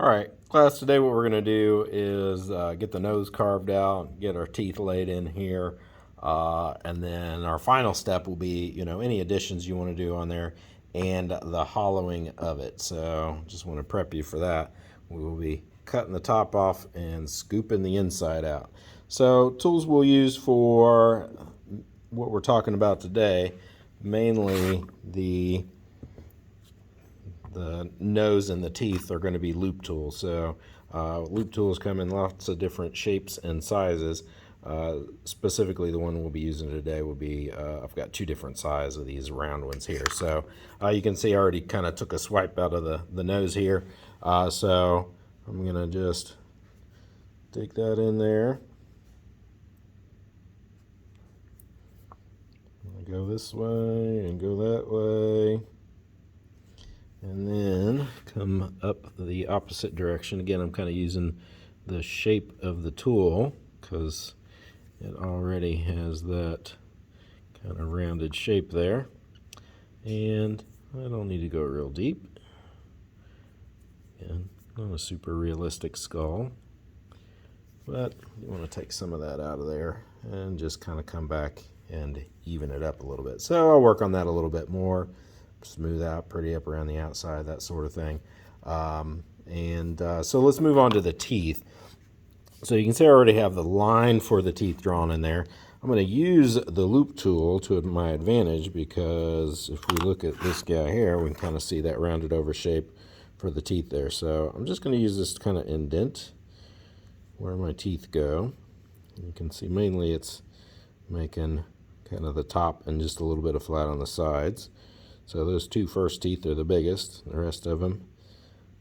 All right, class, today what we're going to do is get the nose carved out, get our teeth laid in here, and then our final step will be, any additions you want to do on there and the hollowing of it. So just want to prep you for that. We will be cutting the top off and scooping the inside out. So tools we'll use for what we're talking about today, mainly the nose and the teeth are going to be loop tools. So loop tools come in lots of different shapes and sizes. Specifically, the one we'll be using today will be, I've got two different sizes of these round ones here. So you can see I already kind of took a swipe out of the nose here. So I'm going to just take that in there. Go this way and go that way. And then come up the opposite direction. Again, I'm kind of using the shape of the tool because it already has that kind of rounded shape there. And I don't need to go real deep. Again, not a super realistic skull. But you want to take some of that out of there and just kind of come back and even it up a little bit. So I'll work on that a little bit more. Smooth out, pretty up around the outside, that sort of thing. So let's move on to the teeth. So you can see I already have the line for the teeth drawn in there. I'm going to use the loop tool to my advantage because if we look at this guy here, we can kind of see that rounded over shape for the teeth there. So I'm just going to use this to kind of indent where my teeth go. You can see mainly it's making kind of the top and just a little bit of flat on the sides. So those two first teeth are the biggest. The rest of them,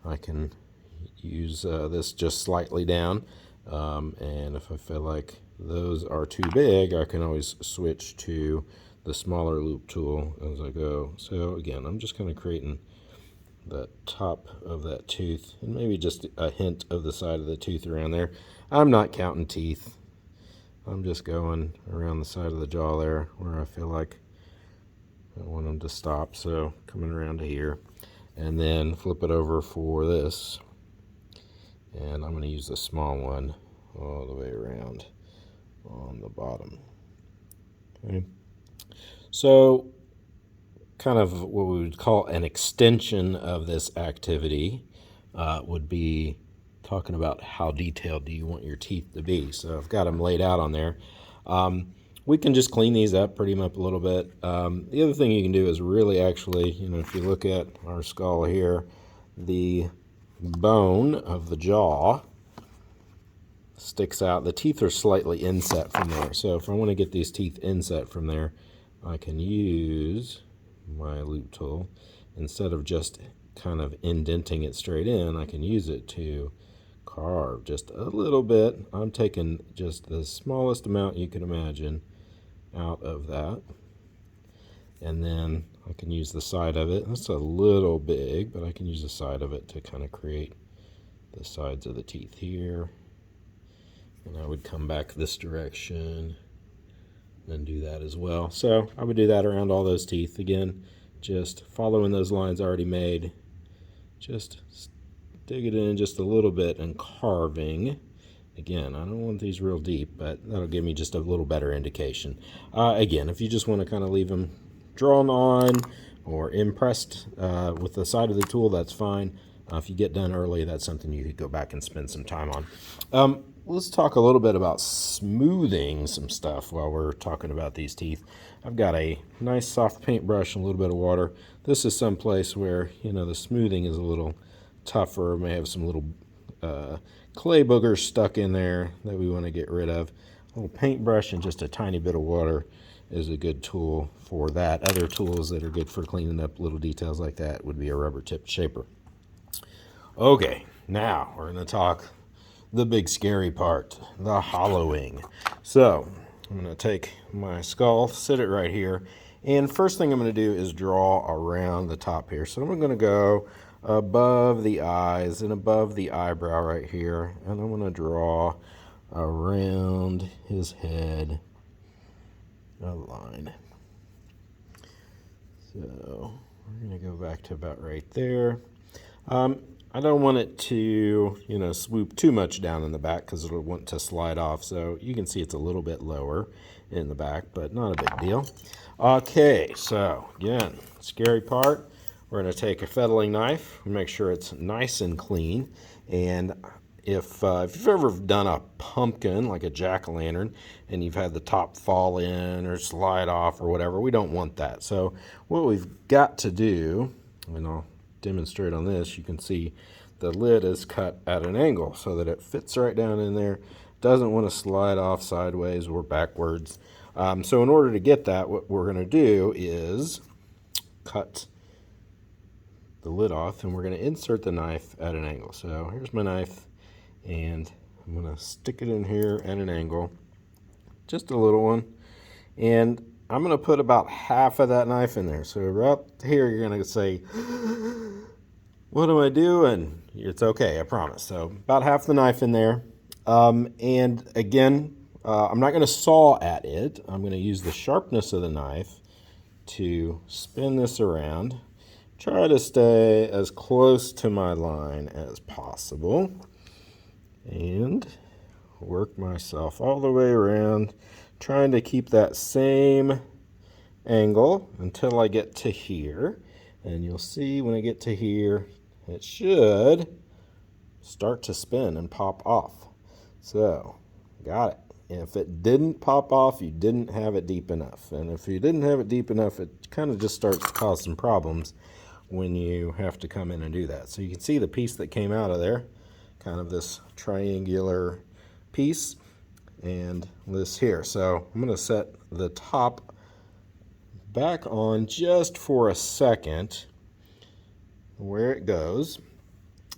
I can use this just slightly down. And if I feel like those are too big, I can always switch to the smaller loop tool as I go. So again, I'm just kind of creating the top of that tooth and maybe just a hint of the side of the tooth around there. I'm not counting teeth. I'm just going around the side of the jaw there where I feel like I want them to stop. So coming around to here and then flip it over for this. And I'm going to use the small one all the way around on the bottom. Okay. So kind of what we would call an extension of this activity would be talking about how detailed do you want your teeth to be. So I've got them laid out on there. We can just clean these up, pretty them up a little bit. The other thing you can do is really actually, if you look at our skull here, the bone of the jaw sticks out. The teeth are slightly inset from there. So if I want to get these teeth inset from there, I can use my loop tool. Instead of just kind of indenting it straight in, I can use it to carve just a little bit. I'm taking just the smallest amount you can imagine out of that. And then I can use the side of it. That's a little big, but I can use the side of it to kind of create the sides of the teeth here. And I would come back this direction and do that as well. So I would do that around all those teeth. Again, just following those lines already made. Just dig it in just a little bit and carving. Again, I don't want these real deep, but that'll give me just a little better indication. Again, if you just want to kind of leave them drawn on or impressed with the side of the tool, that's fine. If you get done early, that's something you could go back and spend some time on. Let's talk a little bit about smoothing some stuff while we're talking about these teeth. I've got a nice soft paintbrush and a little bit of water. This is some place where, the smoothing is a little tougher, may have some little clay boogers stuck in there that we want to get rid of. A little paintbrush and just a tiny bit of water is a good tool for that. Other tools that are good for cleaning up little details like that would be a rubber tipped shaper. Okay, now we're going to talk the big scary part, the hollowing. So I'm going to take my skull, sit it right here, and first thing I'm going to do is draw around the top here. So I'm going to go above the eyes and above the eyebrow right here, and I'm going to draw around his head a line. So we're going to go back to about right there. I don't want it to, swoop too much down in the back because it'll want to slide off. So you can see it's a little bit lower in the back, but not a big deal. Okay, so again, scary part. We're going to take a fettling knife, make sure it's nice and clean. And if you've ever done a pumpkin, like a jack-o'-lantern, and you've had the top fall in or slide off or whatever, we don't want that. So what we've got to do, and I'll demonstrate on this, you can see the lid is cut at an angle so that it fits right down in there. Doesn't want to slide off sideways or backwards. So in order to get that, what we're going to do is cut the lid off, and we're going to insert the knife at an angle. So here's my knife, and I'm going to stick it in here at an angle, just a little one, and I'm going to put about half of that knife in there. So right here you're going to say, what am I doing? It's okay, I promise. So about half the knife in there. And again, I'm not going to saw at it. I'm going to use the sharpness of the knife to spin this around. Try to stay as close to my line as possible. And work myself all the way around, trying to keep that same angle until I get to here. And you'll see when I get to here, it should start to spin and pop off. So, got it. And if it didn't pop off, you didn't have it deep enough. And if you didn't have it deep enough, it kind of just starts to cause some problems when you have to come in and do that. So you can see the piece that came out of there, kind of this triangular piece, and this here. So I'm going to set the top back on just for a second where it goes,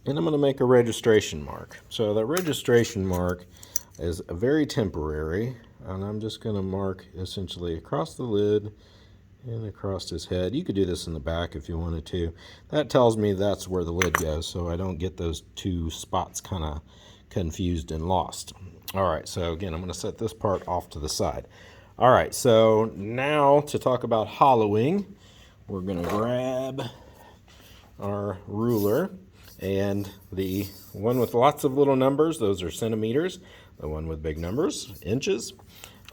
and I'm going to make a registration mark. So that registration mark is very temporary, and I'm just going to mark essentially across the lid and across his head. You could do this in the back if you wanted to. That tells me that's where the lid goes, so I don't get those two spots kind of confused and lost. All right, so again, I'm going to set this part off to the side. All right, so now to talk about hollowing, we're going to grab our ruler, and the one with lots of little numbers, those are centimeters. The one with big numbers, inches.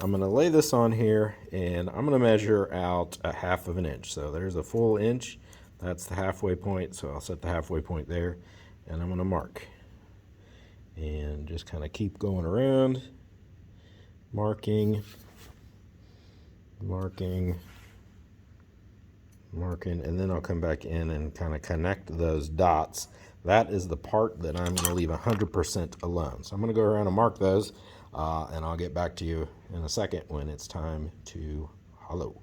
I'm going to lay this on here, and I'm going to measure out a half of an inch. So there's a full inch. That's the halfway point. So I'll set the halfway point there, and I'm going to mark. And just kind of keep going around, marking, marking, marking, and then I'll come back in and kind of connect those dots. That is the part that I'm going to leave 100% alone. So I'm going to go around and mark those, and I'll get back to you in a second when it's time to hollow.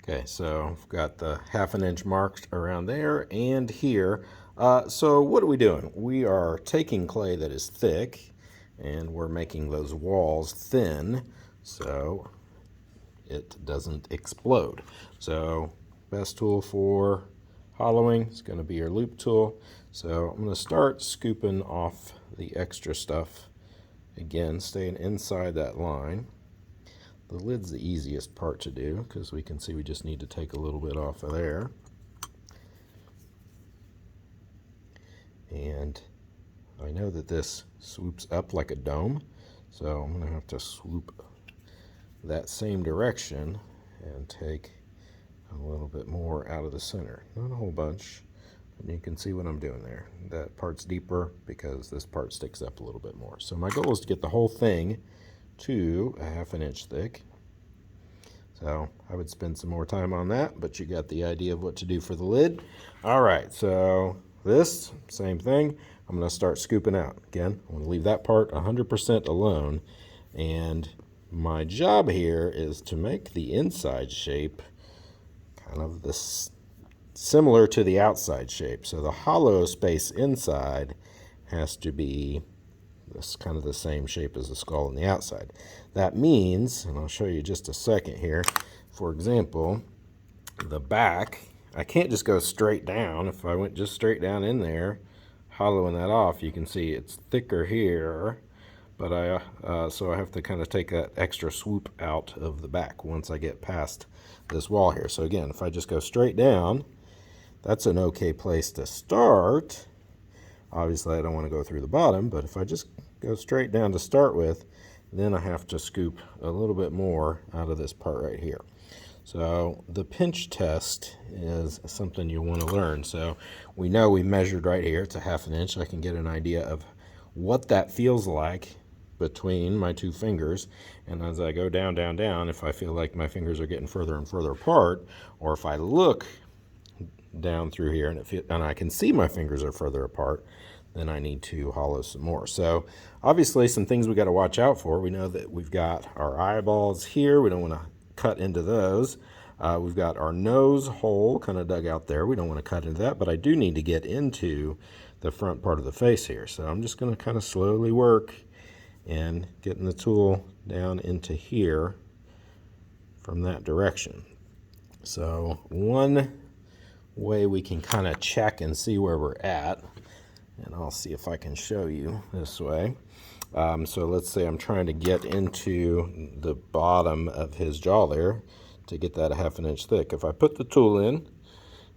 Okay, so I've got the half an inch marked around there and here. So what are we doing? We are taking clay that is thick, and we're making those walls thin so it doesn't explode. So best tool for hollowing is going to be your loop tool. So I'm going to start scooping off the extra stuff. Again, staying inside that line. The lid's the easiest part to do because we can see we just need to take a little bit off of there. And I know that this swoops up like a dome, so I'm going to have to swoop that same direction and take a little bit more out of the center. Not a whole bunch, but you can see what I'm doing there. That part's deeper because this part sticks up a little bit more. So my goal is to get the whole thing to a half an inch thick. So I would spend some more time on that, but you got the idea of what to do for the lid. All right, so this, same thing. I'm going to start scooping out. Again, I'm going to leave that part 100% alone. And my job here is to make the inside shape kind of this similar to the outside shape. So the hollow space inside has to be this kind of the same shape as the skull on the outside. That means, and I'll show you just a second here, for example, the back, I can't just go straight down. If I went just straight down in there, hollowing that off, you can see it's thicker here, but so I have to kind of take that extra swoop out of the back once I get past this wall here. So again, if I just go straight down, that's an okay place to start. Obviously, I don't want to go through the bottom, but if I just go straight down to start with, then I have to scoop a little bit more out of this part right here. So the pinch test is something you want to learn. So we know we measured right here. It's a 1/2 inch. I can get an idea of what that feels like between my two fingers. And as I go down, down, down, if I feel like my fingers are getting further and further apart, or if I look down through here and I can see my fingers are further apart, then I need to hollow some more. So obviously some things we got to watch out for. We know that we've got our eyeballs here. We don't want to cut into those. We've got our nose hole kind of dug out there. We don't want to cut into that, but I do need to get into the front part of the face here. So I'm just going to kind of slowly work and getting the tool down into here from that direction. So one way we can kind of check and see where we're at, and I'll see if I can show you this way. So let's say I'm trying to get into the bottom of his jaw there to get that a 1/2 inch thick. If I put the tool in,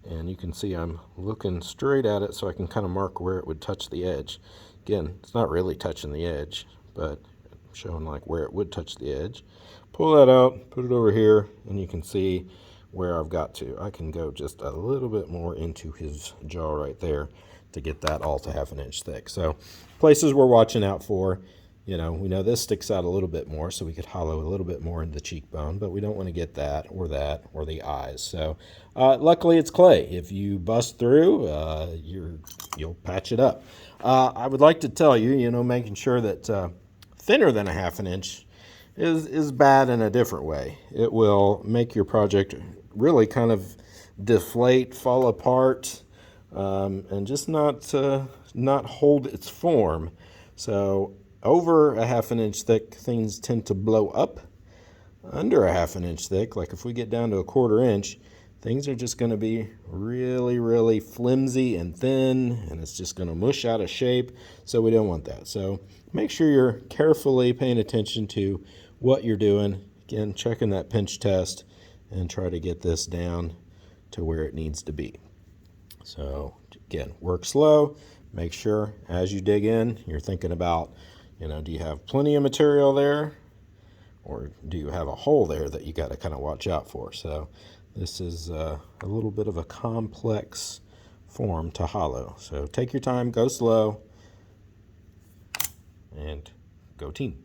and you can see I'm looking straight at it so I can kind of mark where it would touch the edge. Again, it's not really touching the edge, but I'm showing like where it would touch the edge. Pull that out, put it over here, and you can see where I've got to. I can go just a little bit more into his jaw right there to get that all to 1/2 inch thick. So places we're watching out for, you know, we know this sticks out a little bit more, so we could hollow a little bit more in the cheekbone, but we don't want to get that or the eyes. So luckily it's clay. If you bust through, you'll patch it up. I would like to tell you, you know, making sure that thinner than a 1/2 inch is bad in a different way. It will make your project really kind of deflate, fall apart, and just not hold its form. So over a 1/2 inch thick, things tend to blow up. Under a 1/2 inch thick, like if we get down to a 1/4 inch, things are just going to be really, really flimsy and thin, and it's just going to mush out of shape. So we don't want that. So make sure you're carefully paying attention to what you're doing. Again, checking that pinch test and try to get this down to where it needs to be. So again, work slow. Make sure as you dig in, you're thinking about, you know, do you have plenty of material there, or do you have a hole there that you got to kind of watch out for? So this is a little bit of a complex form to hollow. So take your time, go slow, and go team.